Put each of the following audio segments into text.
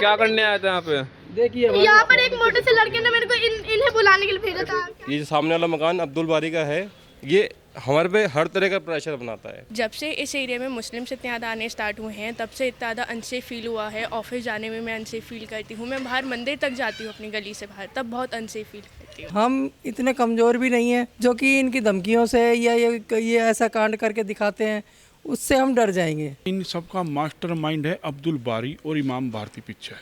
क्या करने आए थे यहाँ पे? देखिए यहाँ पर एक मोटे से लड़के ने मेरे को इन्हें बुलाने के लिए भेजा था। ये जो सामने वाला मकान अब्दुल बारी का है, ये हमारे पे हर तरह का प्रेशर बनाता है। जब से इस एरिया में मुस्लिम्स इतने ज़्यादा आने स्टार्ट हुए हैं तब से इतना ज़्यादा अनसेफ फील हुआ है। ऑफिस जाने में मैं अनसेफ फील करती हूँ, मैं बाहर मंदिर तक जाती हूँ अपनी गली से बाहर, तब बहुत अनसेफ फील करती हूँ। हम इतने कमज़ोर भी नहीं हैं जो कि इनकी धमकियों से या ये ऐसा कांड करके दिखाते हैं, उससे हम डर जाएंगे। इन सबका मास्टरमाइंड है अब्दुल बारी और इमाम भारती पीछे।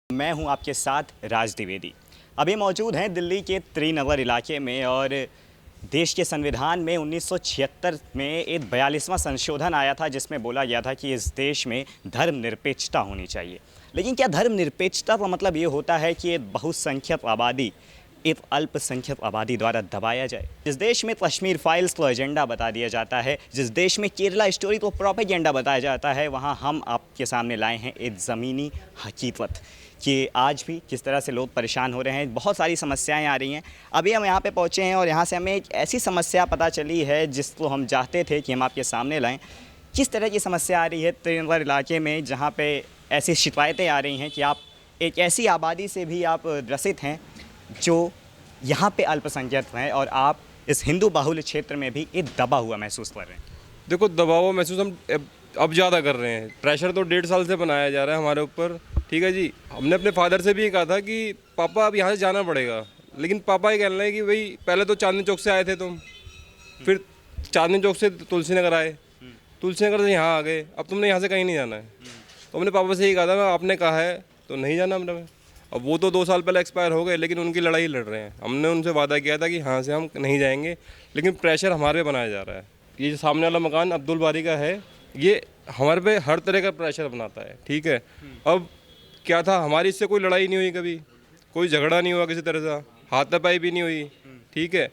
मैं हूं आपके साथ राज द्विवेदी। अभी मौजूद हैं दिल्ली के त्रिनगर इलाके में और देश के संविधान में 1976 में एक 42वां संशोधन आया था जिसमें बोला गया था कि इस देश में धर्मनिरपेक्षता होनी चाहिए। लेकिन क्या धर्मनिरपेक्षता का मतलब ये होता है कि एक बहुसंख्यक आबादी एक अल्पसंख्यक आबादी द्वारा दबाया जाए? जिस देश में कश्मीर फाइल्स को एजेंडा बता दिया जाता है, जिस देश में केरला स्टोरी को प्रोपेगेंडा बताया जाता है, वहाँ हम आपके सामने लाए हैं एक ज़मीनी हकीकत कि आज भी किस तरह से लोग परेशान हो रहे हैं। बहुत सारी समस्याएं आ रही हैं। अभी हम यहाँ पे पहुँचे हैं और यहाँ से हमें एक ऐसी समस्या पता चली है जिसको हम चाहते थे कि हम आपके सामने लाएं। किस तरह की समस्या आ रही है त्रिनगर इलाके में, जहाँ पे ऐसी शिकायतें आ रही हैं कि आप एक ऐसी आबादी से भी आप ग्रसित हैं जो यहाँ पे अल्पसंख्यक हैं और आप इस हिंदू बाहुल्य क्षेत्र में भी एक दबा हुआ महसूस कर रहे हैं। देखो, दबाव महसूस हम अब ज़्यादा कर रहे हैं। प्रेशर तो 1.5 साल से बनाया जा रहा है हमारे ऊपर, ठीक है जी। हमने अपने फादर से भी ये कहा था कि पापा अब यहाँ से जाना पड़ेगा, लेकिन पापा ये कह रहे हैं कि भाई पहले तो चांदनी चौक से आए थे तुम, फिर चांदनी चौक से तुलसी नगर आए, तुलसी नगर से यहाँ आ गए, अब तुमने यहाँ से कहीं नहीं जाना है। तो हमने पापा से यही कहा था, आपने कहा है तो नहीं जाना हमने। अब वो तो 2 साल पहले एक्सपायर हो गए, लेकिन उनकी लड़ाई लड़ रहे हैं। हमने उनसे वादा किया था कि यहाँ से हम नहीं जाएंगे, लेकिन प्रेशर हमारे पे बनाया जा रहा है। ये जो सामने वाला मकान अब्दुल बारी का है, ये हमारे पे हर तरह का प्रेशर बनाता है, ठीक है। अब क्या था, हमारी इससे कोई लड़ाई नहीं हुई, कभी कोई झगड़ा नहीं हुआ किसी तरह से, हाथापाई भी नहीं हुई, ठीक है।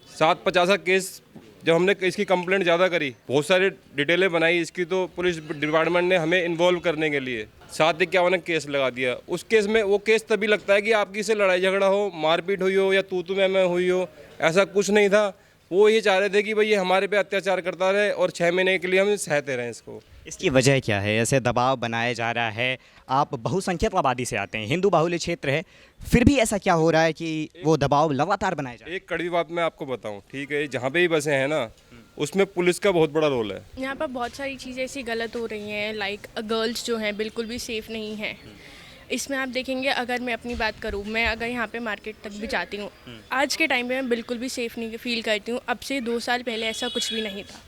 750 केस जब हमने इसकी कंप्लेंट ज़्यादा करी, बहुत सारी डिटेलें बनाई इसकी, तो पुलिस डिपार्टमेंट ने हमें इन्वॉल्व करने के लिए 751 केस लगा दिया। उस केस में वो केस तभी लगता है कि आपकी से लड़ाई झगड़ा हो, मारपीट हुई हो या तू मैं हुई हो, ऐसा कुछ नहीं था। वो ये चाह रहे थे कि भाई ये हमारे पे अत्याचार करता रहे और 6 महीने के लिए हम सहते रहें इसको। इसकी वजह क्या है? ऐसे दबाव बनाया जा रहा है। आप बहुसंख्यक आबादी से आते हैं, हिंदू बाहुल्य क्षेत्र है, फिर भी ऐसा क्या हो रहा है कि वो दबाव लगातार बनाया जा रहा है? एक कड़वी बात मैं आपको बताऊं, ठीक है, जहाँ पे भी बसें हैं ना, उसमें पुलिस का बहुत बड़ा रोल है। यहाँ पर बहुत सारी चीज़ें ऐसी गलत हो रही हैं, लाइक गर्ल्स जो हैं बिल्कुल भी सेफ़ नहीं हैं। इसमें आप देखेंगे, अगर मैं अपनी बात करूँ, मैं अगर यहाँ पे मार्केट तक भी जाती हूँ, आज के टाइम पे मैं बिल्कुल भी सेफ़ नहीं फील करती हूँ। अब से 2 साल पहले ऐसा कुछ भी नहीं था।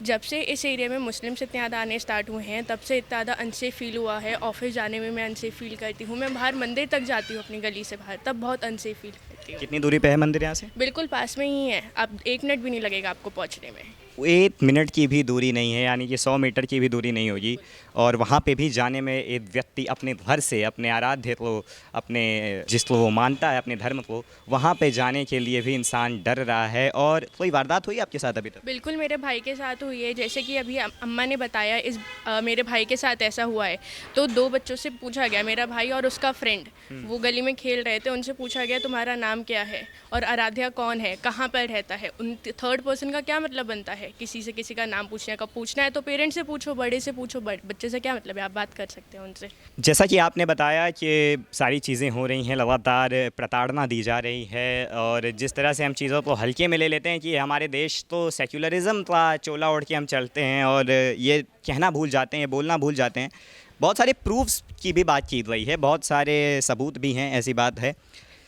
जब से इस एरिया में मुस्लिम्स इतने ज़्यादा आने स्टार्ट हुए हैं तब से इतना ज़्यादा अनसेफ फील हुआ है। ऑफिस जाने में मैं अनसेफ फील करती हूँ, मैं बाहर मंदिर तक जाती हूँ अपनी गली से बाहर, तब बहुत अनसेफ फील करती हूँ। कितनी दूरी पे है मंदिर यहाँ से? बिल्कुल पास में ही है, अब 1 मिनट भी नहीं लगेगा आपको पहुँचने में। 1 मिनट की भी दूरी नहीं है, यानी कि 100 मीटर की भी दूरी नहीं होगी। और वहाँ पे भी जाने में एक व्यक्ति अपने घर से, अपने आराध्य को, अपने जिसको वो मानता है, अपने धर्म को, वहाँ पे जाने के लिए भी इंसान डर रहा है। और कोई वारदात हुई आपके साथ अभी तक? बिल्कुल मेरे भाई के साथ हुई है, जैसे कि अभी अम्मा ने बताया, मेरे भाई के साथ ऐसा हुआ है। तो 2 बच्चों से पूछा गया, मेरा भाई और उसका फ्रेंड, वो गली में खेल रहे थे, उनसे पूछा गया तुम्हारा नाम क्या है और आराध्या कौन है, कहाँ पर रहता है। उन थर्ड पर्सन का क्या मतलब बनता है किसी से किसी का नाम पूछने का? पूछना है तो पेरेंट्स से पूछो, बड़े से पूछो, बच्चे से क्या मतलब है? आप बात कर सकते हैं उनसे। जैसा कि आपने बताया कि सारी चीज़ें हो रही हैं, लगातार प्रताड़ना दी जा रही है और जिस तरह से हम चीज़ों को हल्के में ले लेते हैं कि हमारे देश तो सेक्युलरिज़म का चोला ओढ़ के हम चलते हैं और ये कहना भूल जाते हैं, बोलना भूल जाते हैं। बहुत सारे प्रूफ्स की भी बात की गई है, बहुत सारे सबूत भी हैं, ऐसी बात है।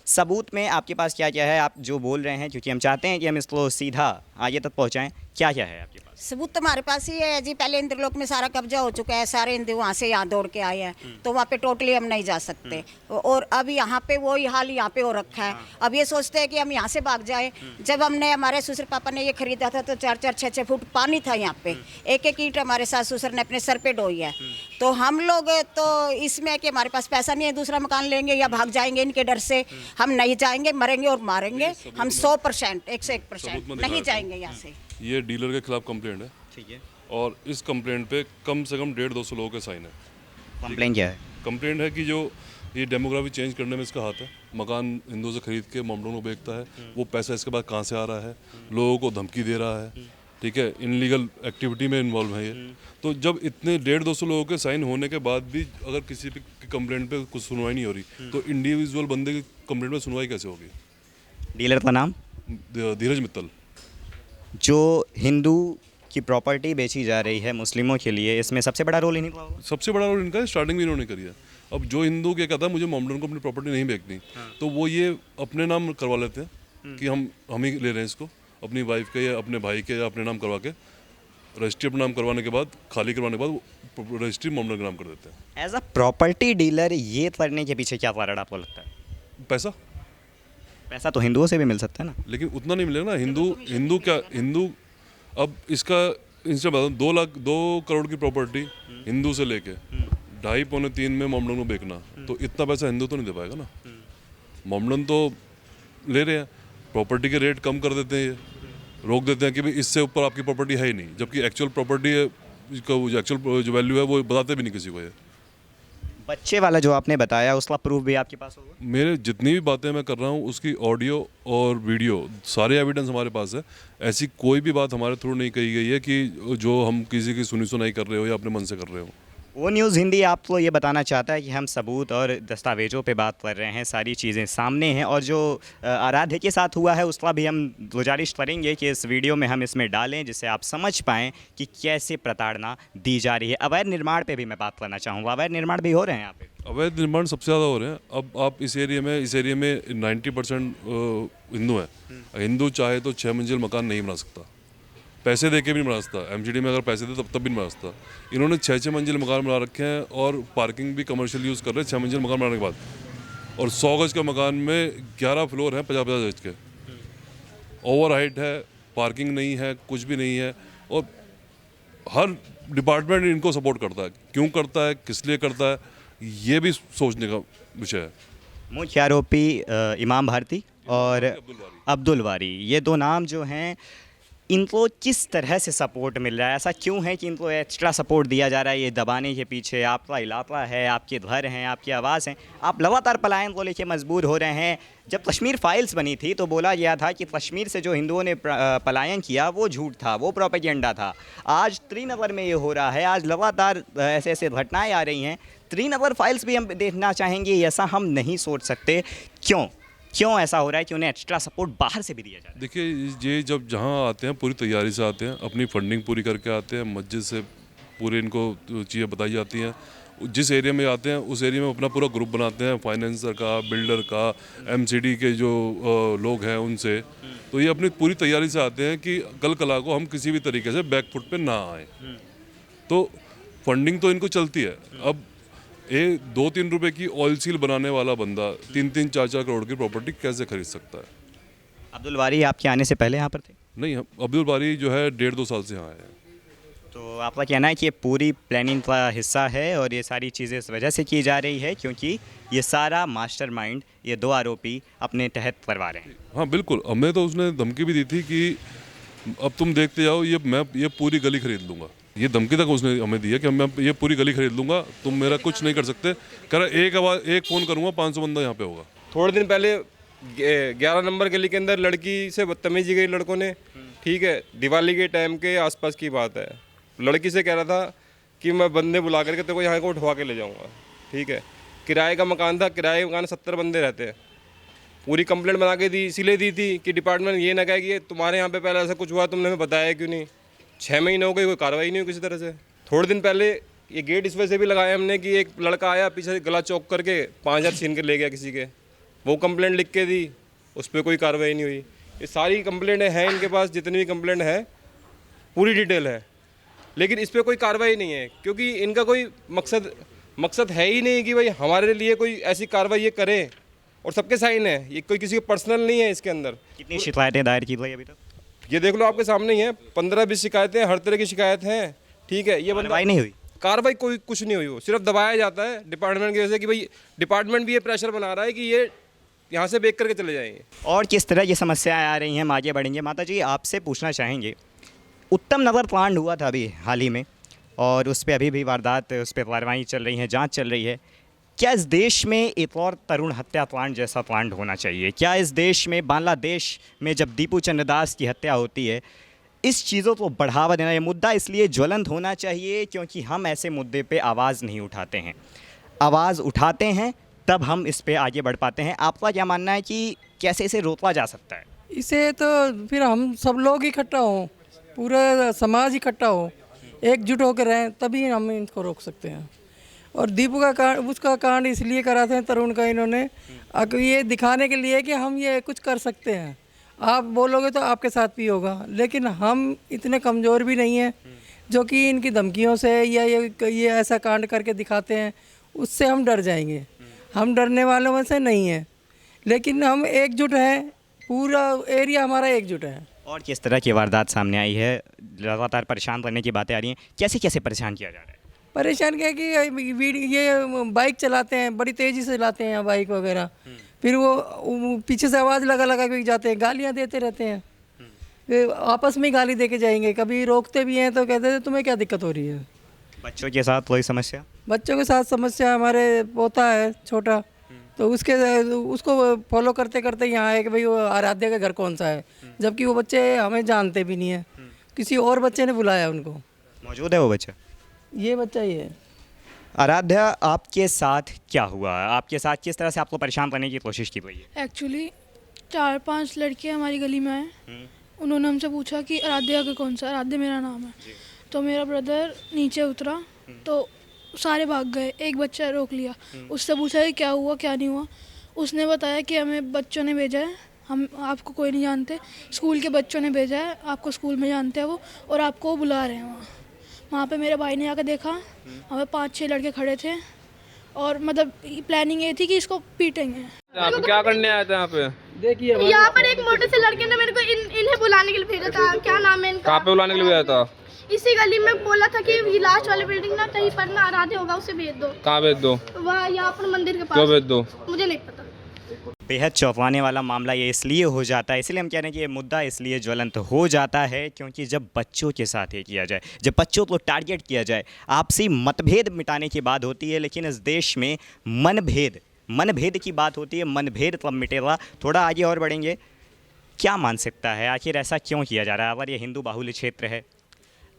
सबूत में आपके पास क्या क्या है, आप जो बोल रहे हैं, क्योंकि हम चाहते हैं कि हम इसको सीधा आगे तक पहुंचाएं, क्या क्या है आपके पास? सबूत तो हमारे पास ही है जी। पहले इंद्रलोक में सारा कब्जा हो चुका है, सारे हिंदू वहाँ से यहाँ दौड़ के आए हैं, तो वहाँ पे टोटली हम नहीं जा सकते। और अब यहाँ पे वही हाल यहाँ पे हो रखा है। अब ये सोचते हैं कि हम यहाँ से भाग जाए। जब हमने, हमारे ससुर पापा ने ये खरीदा था तो 4-4, 6-6 फुट पानी था यहाँ पे, एक ईंट हमारे सास ससुर ने अपने सर पे ढोई है। तो हम लोग तो इसमें कि हमारे पास पैसा नहीं है, दूसरा मकान लेंगे या भाग जाएंगे इनके डर से। हम नहीं जाएंगे, मरेंगे और मारेंगे। हम 100%, 101% नहीं जाएंगे यहाँ से। ये डीलर के खिलाफ कंप्लेंट है, ठीक है। और इस कंप्लेंट पे कम से कम 150-200 लोगों के साइन है। कंप्लेंट क्या है? कंप्लेंट है कि जो ये डेमोग्राफी चेंज करने में इसका हाथ है। मकान हिंदुओं से खरीद के मोमडों को बेचता है, वो पैसा इसके बाद कहाँ से आ रहा है, लोगों को धमकी दे रहा है, ठीक है, इनलीगल एक्टिविटी में इन्वॉल्व है ये। तो जब इतने 150-200 लोगों के साइन होने के बाद भी अगर किसी भी कंप्लेंट पे कुछ सुनवाई नहीं हो रही, तो इंडिविजुअल बंदे की कंप्लेंट में सुनवाई कैसे होगी? डीलर का नाम? धीरज मित्तल। जो हिंदू की प्रॉपर्टी बेची जा रही है मुस्लिमों के लिए, इसमें सबसे बड़ा रोल इन्हीं का होगा? सबसे बड़ा रोल इनका है, स्टार्टिंग भी इन्होंने करी है। अब जो हिंदू क्या कहता है मुझे मोमडन को अपनी प्रॉपर्टी नहीं बेचनी, तो वो ये अपने नाम करवा लेते हैं कि हम ही ले रहे हैं इसको, अपनी वाइफ के या अपने भाई के या अपने नाम करवा के रजिस्ट्री अपने नाम करवाने के बाद, खाली करवाने के बाद रजिस्ट्री मोमडन के नाम कर देते हैं। एज अ प्रॉपर्टी डीलर ये करने के पीछे क्या कारण आपको लगता है? पैसा। पैसा तो हिंदुओं से भी मिल सकता है ना? लेकिन उतना नहीं मिलेगा ना। हिंदू अब इसका इनसे बता 2 करोड़ की प्रॉपर्टी हिंदू से लेके 2.5-3 में मोमडन को बेचना, तो इतना पैसा हिंदू तो नहीं दे पाएगा ना। मोमडन तो ले रहे हैं, प्रॉपर्टी के रेट कम कर देते हैं, ये रोक देते हैं कि भाई इससे ऊपर आपकी प्रॉपर्टी है ही नहीं, जबकि एक्चुअल प्रॉपर्टी का एक्चुअल जो वैल्यू है वो बताते भी नहीं किसी को। ये बच्चे वाला जो आपने बताया उसका प्रूफ भी आपके पास होगा? मेरे जितनी भी बातें मैं कर रहा हूँ उसकी ऑडियो और वीडियो सारे एविडेंस हमारे पास है। ऐसी कोई भी बात हमारे थ्रू नहीं कही गई है कि जो हम किसी की सुनी सुनाई कर रहे हो या अपने मन से कर रहे हो। वो न्यूज़ हिंदी आपको ये बताना चाहता है कि हम सबूत और दस्तावेजों पे बात कर रहे हैं, सारी चीज़ें सामने हैं, और जो आराध्य के साथ हुआ है उसका भी हम गुजारिश करेंगे कि इस वीडियो में हम इसमें डालें, जिससे आप समझ पाएँ कि कैसे प्रताड़ना दी जा रही है। अवैध निर्माण पे भी मैं बात करना चाहूँगा। अवैध निर्माण भी हो रहे हैं यहाँ पे? अवैध निर्माण सबसे ज़्यादा हो रहे हैं। अब आप इस एरिया में 90% हिंदू हैं। हिंदू चाहे तो 6 मंजिल मकान नहीं बना सकता, पैसे दे के भी नहीं बना सकता। एमसीडी में अगर पैसे दे तब भी नहीं बना सकता। इन्होंने 6 मंजिल मकान बना रखे हैं और पार्किंग भी कमर्शियल यूज़ कर रहे हैं 6 मंजिल मकान बनाने के बाद। और 100 गज के मकान में 11 फ्लोर हैं 50-50 गज के, ओवर हाइट है, पार्किंग नहीं है, कुछ भी नहीं है। और हर डिपार्टमेंट इनको सपोर्ट करता है। क्यों करता है, किस लिए करता है, ये भी सोचने का विषय है। मुख्य आरोपी इमाम भारती और अब्दुल वारी, ये 2 नाम जो हैं, इनको किस तरह से सपोर्ट मिल रहा है? ऐसा क्यों है कि इनको एक्स्ट्रा सपोर्ट दिया जा रहा है? ये दबाने के पीछे आपका इलाका है, आपके घर हैं, आपकी आवाज़ हैं, आप लगातार पलायन को लेकर मजबूर हो रहे हैं। जब कश्मीर फाइल्स बनी थी तो बोला गया था कि कश्मीर से जो हिंदुओं ने पलायन किया वो झूठ था, वो प्रोपेगेंडा था। आज श्रीनगर में ये हो रहा है, आज लगातार ऐसे ऐसे घटनाएँ आ रही हैं। श्रीनगर फाइल्स भी हम देखना चाहेंगे, ऐसा हम नहीं सोच सकते। क्यों ऐसा हो रहा है कि उन्हें एक्स्ट्रा सपोर्ट बाहर से भी दिया जा रहा है? देखिए, ये जब जहाँ आते हैं पूरी तैयारी से आते हैं, अपनी फंडिंग पूरी करके आते हैं, मस्जिद से पूरे इनको चीज़ें बताई जाती हैं। जिस एरिया में आते हैं उस एरिया में अपना पूरा ग्रुप बनाते हैं, फाइनेंसर का, बिल्डर का, एमसीडी के जो लोग हैं उनसे। तो ये अपनी पूरी तैयारी से आते हैं कि कल कला को हम किसी भी तरीके से बैकफुट पे ना आए। तो फंडिंग तो इनको चलती है। अब 2-3 रुपए की ऑयल सील बनाने वाला बंदा 3-3, 4-4 करोड़ की प्रॉपर्टी कैसे खरीद सकता है? अब्दुल वारी आपके आने से पहले यहाँ पर थे? नहीं, अब्दुल बारी जो है 1.5-2 साल से यहाँ आए हैं। तो आपका कहना है कि ये पूरी प्लानिंग का हिस्सा है और ये सारी चीज़ें इस वजह से की जा रही है क्योंकि ये सारा मास्टरमाइंड ये 2 आरोपी अपने तहत करवा रहे हैं? हाँ बिल्कुल, हमें तो उसने धमकी भी दी थी कि अब तुम देखते जाओ, मैं ये पूरी गली खरीद लूँगा। ये धमकी तक उसने हमें दी है कि मैं ये पूरी गली खरीद लूँगा, तुम मेरा कुछ नहीं कर सकते। कह रहा एक फ़ोन करूँगा 500 बंदा यहाँ पे होगा। थोड़े दिन पहले 11 नंबर गली के अंदर लड़की से बदतमीजी की लड़कों ने, ठीक है, दिवाली के टाइम के आसपास की बात है। लड़की से कह रहा था कि मैं बंदे बुला करके तेरे को यहाँ को उठवा के ले जाऊँगा, ठीक है। किराए का मकान था, किराए के मकान 70 बंदे रहते हैं। पूरी कंप्लेंट बना के दी, इसीलिए दी थी कि डिपार्टमेंट ये ना कहे कि तुम्हारे यहाँ पे पहले ऐसा कुछ हुआ, तुमने हमें बताया क्यों नहीं। 6 महीने हो गए, कोई कार्रवाई नहीं हुई किसी तरह से। थोड़े दिन पहले ये गेट इस वजह से भी लगाया हमने कि एक लड़का आया पीछे गला चौक करके 5000 छीन के ले गया किसी के, वो कंप्लेंट लिख के दी, उस पर कोई कार्रवाई नहीं हुई। ये सारी कंप्लेंटें हैं इनके पास, जितनी भी कंप्लेंट है पूरी डिटेल है, लेकिन इस पर कोई कार्रवाई नहीं है क्योंकि इनका कोई मकसद है ही नहीं कि भाई हमारे लिए कोई ऐसी कार्रवाई ये करे। और सबके साइन है, ये कोई किसी को पर्सनल नहीं है इसके अंदर। कितनी शिकायतें दायर की गई अभी तक? ये देख लो, आपके सामने ही है, 15-20 शिकायतें, हर तरह की शिकायत हैं, ठीक है। ये कार्रवाई नहीं हुई? कार्रवाई कोई कुछ नहीं हुई, वो सिर्फ दबाया जाता है डिपार्टमेंट की वजह से कि भाई डिपार्टमेंट भी ये प्रेशर बना रहा है कि ये यहाँ से बेच करके चले जाएंगे। और किस तरह ये समस्याएं आ रही हैं, हम आगे बढ़ेंगे। माता जी, आपसे पूछना चाहेंगे, उत्तम नगर कांड हुआ था अभी हाल ही में और उस पर अभी भी वारदात, उस पर कार्रवाई चल रही है, जाँच चल रही है। क्या इस देश में एक और तरुण हत्या कांड जैसा कांड होना चाहिए? क्या इस देश में, बांग्लादेश में जब दीपू चंद्र दास की हत्या होती है, इस चीज़ों को बढ़ावा देना, ये मुद्दा इसलिए ज्वलंत होना चाहिए क्योंकि हम ऐसे मुद्दे पे आवाज़ नहीं उठाते हैं। आवाज़ उठाते हैं तब हम इस पे आगे बढ़ पाते हैं। आपका क्या मानना है कि कैसे इसे रोका जा सकता है? इसे तो फिर हम सब लोग इकट्ठा हों, पूरा समाज इकट्ठा हो, एकजुट होकर रहें, तभी हम इनको रोक सकते हैं। और दीपू का कांड, उसका कांड इसलिए करा था तरुण का, इन्होंने ये दिखाने के लिए कि हम ये कुछ कर सकते हैं। आप बोलोगे तो आपके साथ भी होगा, लेकिन हम इतने कमज़ोर भी नहीं हैं जो कि इनकी धमकियों से या ये ऐसा कांड करके दिखाते हैं, उससे हम डर जाएंगे। हम डरने वालों में से नहीं हैं, लेकिन हम एकजुट हैं, पूरा एरिया हमारा एकजुट है। और किस तरह की वारदात सामने आई है? लगातार परेशान करने की बातें आ रही हैं, कैसे कैसे परेशान किया जा रहा है? परेशान क्या है कि ये बाइक चलाते हैं, बड़ी तेज़ी से चलाते हैं बाइक वगैरह, फिर वो पीछे से आवाज़ लगा लगा के जाते हैं, गालियाँ देते रहते हैं, फिर आपस में ही गाली दे के जाएंगे। कभी रोकते भी हैं तो कहते हैं तुम्हें क्या दिक्कत हो रही है। बच्चों के साथ कोई समस्या? बच्चों के साथ समस्या, हमारे पोता है छोटा, तो उसको फॉलो करते करते यहाँ आए कि भाई वो आराध्या का घर कौन सा है, जबकि वो बच्चे हमें जानते भी नहीं है, किसी और बच्चे ने बुलाया उनको। मौजूद है वो बच्चा? ये बच्चा ही है। आराध्या, आपके साथ क्या हुआ? आपके साथ किस तरह से आपको परेशान करने की कोशिश की गई है? एक्चुअली 4-5 लड़के हमारी गली में आए, उन्होंने हमसे पूछा कि आराध्या का कौन सा, आराध्या मेरा नाम है। तो मेरा ब्रदर नीचे उतरा तो सारे भाग गए, एक बच्चा रोक लिया, उससे पूछा कि क्या हुआ क्या नहीं हुआ। उसने बताया कि हमें बच्चों ने भेजा है, हम आपको कोई नहीं जानते, स्कूल के बच्चों ने भेजा है, आपको स्कूल में जानते हैं वो, और आपको वो बुला रहे हैं। वहाँ पे मेरे भाई ने आकर देखा, हमें 5-6 लड़के खड़े थे, और मतलब प्लानिंग ये थी कि इसको पीटेंगे। आप क्या करने आए थे यहाँ पे? देखिए यहाँ पर एक मोटे से लड़के ने मेरे को इन्हें बुलाने के लिए भेजा था। क्या नाम है इनका? कहाँ पे बुलाने के लिए आया था? इसी गली में बोला था कि ये लास्ट वाली बिल्डिंग ना कहीं पर ना आराध्या होगा, उसे भेज दो। कहाँ भेज दो? वहाँ यहाँ पर मंदिर के पास। क्यों भेज दो? मुझे नहीं पता। बेहद चौंकाने वाला मामला ये इसलिए हो जाता है, इसलिए हम कह रहे हैं कि ये मुद्दा इसलिए ज्वलंत हो जाता है क्योंकि जब बच्चों के साथ ये किया जाए, जब बच्चों को टारगेट किया जाए, आपसी मतभेद मिटाने की बात होती है, लेकिन इस देश में मनभेद की बात होती है। मनभेद तब मिटेगा। थोड़ा आगे और बढ़ेंगे, क्या मानसिकता है, आखिर ऐसा क्यों किया जा रहा है? अगर ये हिंदू बाहुल्य क्षेत्र है,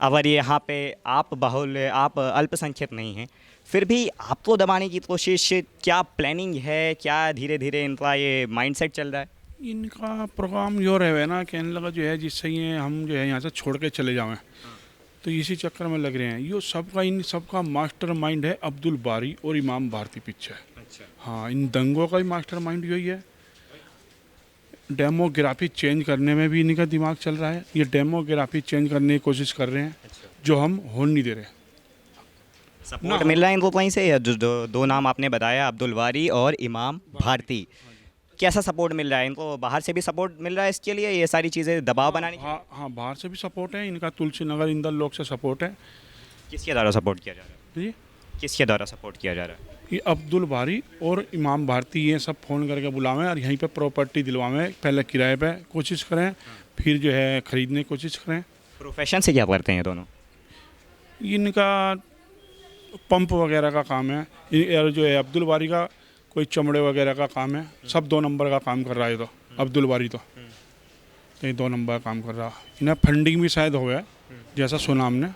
अगर ये यहाँ पे आप अल्पसंख्यक नहीं हैं, फिर भी आपको दबाने की कोशिश, क्या प्लानिंग है, क्या धीरे धीरे इनका ये माइंडसेट चल रहा है? इनका प्रोग्राम यो रहे ना, कहने लगा जो है जिससे ये हम जो है यहाँ से छोड़ के चले जाएं, तो इसी चक्कर में लग रहे हैं। यो इन सबका मास्टर माइंड है अब्दुल बारी और इमाम भारती पीछे। अच्छा। हाँ, इन दंगों का भी मास्टर माइंड यही है। डेमोग्राफी चेंज करने में भी इनका दिमाग चल रहा है। ये डेमोग्राफी चेंज करने की कोशिश कर रहे हैं, जो हम होने नहीं दे रहे। सपोर्ट मिल रहा है इनको कहीं से? या जो दो नाम आपने बताया, अब्दुल बारी और इमाम भारती, कैसा सपोर्ट मिल रहा है इनको? बाहर से भी सपोर्ट मिल रहा है इसके लिए, ये सारी चीज़ें दबाव बनाने की? हाँ, बाहर से भी सपोर्ट है इनका। तुलसी नगर इंदल लोग से सपोर्ट है। किसके द्वारा सपोर्ट किया जा रहा है? जी, किसके द्वारा सपोर्ट किया जा रहा है? ये अब्दुल बारी और इमाम भारती ये सब फ़ोन करके बुलावें और यहीं पे प्रॉपर्टी दिलवावें। पहले किराए पे कोशिश करें, फिर जो है ख़रीदने की कोशिश करें। प्रोफेशन से क्या करते हैं दोनों? इनका पंप वगैरह का काम है, और जो है अब्दुल बारी का कोई चमड़े वगैरह का काम है। सब 2 नंबर का काम कर रहा है। तो अब्दुल बारी तो ये 2 नंबर का काम कर रहा। इन्हें फंडिंग भी शायद हो गया, जैसा सुना हमने,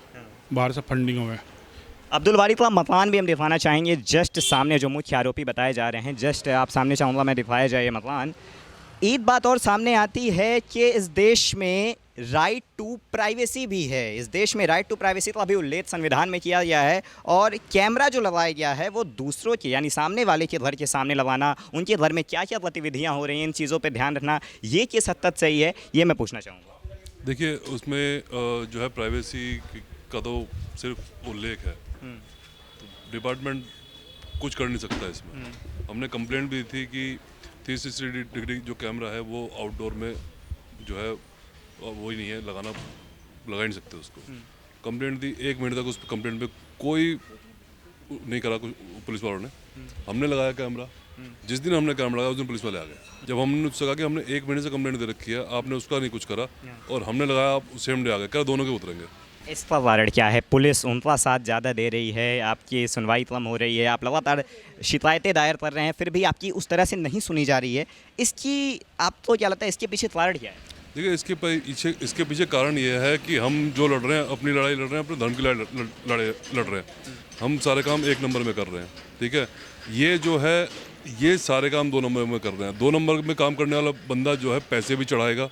बाहर से फंडिंग हो गया। अब्दुल बारी का मकान भी हम दिखाना चाहेंगे। जस्ट सामने जो मुख्य आरोपी बताए जा रहे हैं, जस्ट आप सामने चाहूँगा मैं दिखाया जाए ये मकान। एक बात और सामने आती है कि इस देश में राइट टू प्राइवेसी भी है। इस देश में राइट टू प्राइवेसी का अभी उल्लेख संविधान में किया गया है, और कैमरा जो लगाया गया है वो दूसरों के, यानी सामने वाले के घर के सामने लगाना, उनके घर में क्या क्या गतिविधियाँ हो रही हैं, इन चीज़ों पर ध्यान रखना, ये किस हद तक सही है, ये मैं पूछना चाहूँगा। देखिए, उसमें जो है प्राइवेसी का तो सिर्फ उल्लेख है, डिपार्टमेंट कुछ कर नहीं सकता इसमें। हमने कंप्लेंट भी दी थी कि 360 डिग्री जो कैमरा है वो आउटडोर में जो है वो ही नहीं है, लगा ही नहीं सकते उसको। कंप्लेंट दी, 1 मिनट तक उस कंप्लेंट पे कोई नहीं करा कुछ पुलिस वालों ने। हमने लगाया कैमरा, जिस दिन हमने कैमरा लगाया उस दिन पुलिस वाले आ गए। जब हमने उससे कहा कि हमने 1 महीने से कंप्लेंट दे रखी है, आपने उसका नहीं कुछ करा, और हमने लगाया, आप सेम डे आ गए, क्या दोनों के उतरेंगे? इस पर वारंट क्या है? पुलिस उनका साथ ज़्यादा दे रही है, आपकी सुनवाई कम हो रही है, आप लगातार शिकायतें दायर कर रहे हैं, फिर भी आपकी उस तरह से नहीं सुनी जा रही है। इसकी आपको क्या लगता है, इसके पीछे वारंट क्या है? देखिए इसके पीछे कारण ये है कि हम जो लड़ रहे हैं, अपनी लड़ाई लड़ रहे हैं, अपने धर्म की लड़ाई लड़ रहे हैं। हम सारे काम एक नंबर में कर रहे हैं, ठीक है। ये जो है ये सारे काम 2 नंबर में कर रहे हैं। 2 नंबर में काम करने वाला बंदा जो है पैसे भी चढ़ाएगा,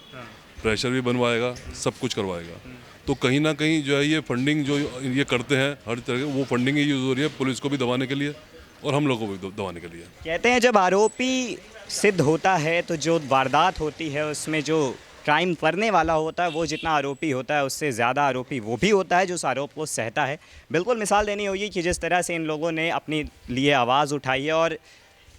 प्रेशर भी बनवाएगा, सब कुछ करवाएगा। तो कहीं ना कहीं जो है ये फंडिंग जो ये करते हैं हर तरह के, वो फंडिंग ही यूज़ हो रही है पुलिस को भी दबाने के लिए और हम लोगों को भी दबाने के लिए। कहते हैं जब आरोपी सिद्ध होता है तो जो वारदात होती है उसमें जो क्राइम करने वाला होता है वो जितना आरोपी होता है उससे ज़्यादा आरोपी वो भी होता है जो उस आरोप को सहता है। बिल्कुल मिसाल देनी होगी कि जिस तरह से इन लोगों ने अपने लिए आवाज़ उठाई है और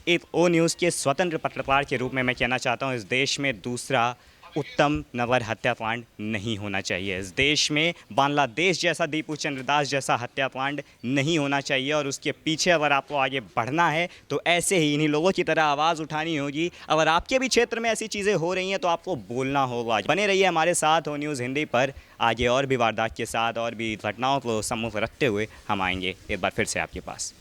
एक ओ न्यूज़ के स्वतंत्र पत्रकार के रूप में मैं कहना चाहता हूँ इस देश में दूसरा उत्तम नगर हत्याकांड नहीं होना चाहिए। इस देश में बांग्लादेश जैसा दीपू चंद्रदास जैसा हत्याकांड नहीं होना चाहिए और उसके पीछे अगर आपको आगे बढ़ना है तो ऐसे ही इन्हीं लोगों की तरह आवाज़ उठानी होगी। अगर आपके भी क्षेत्र में ऐसी चीज़ें हो रही हैं तो आपको बोलना होगा। बने रहिए हमारे साथ ओ न्यूज़ हिंदी पर, आगे और भी वारदात के साथ और भी घटनाओं को सम्मुख रखते हुए हम आएंगे एक बार फिर से आपके पास।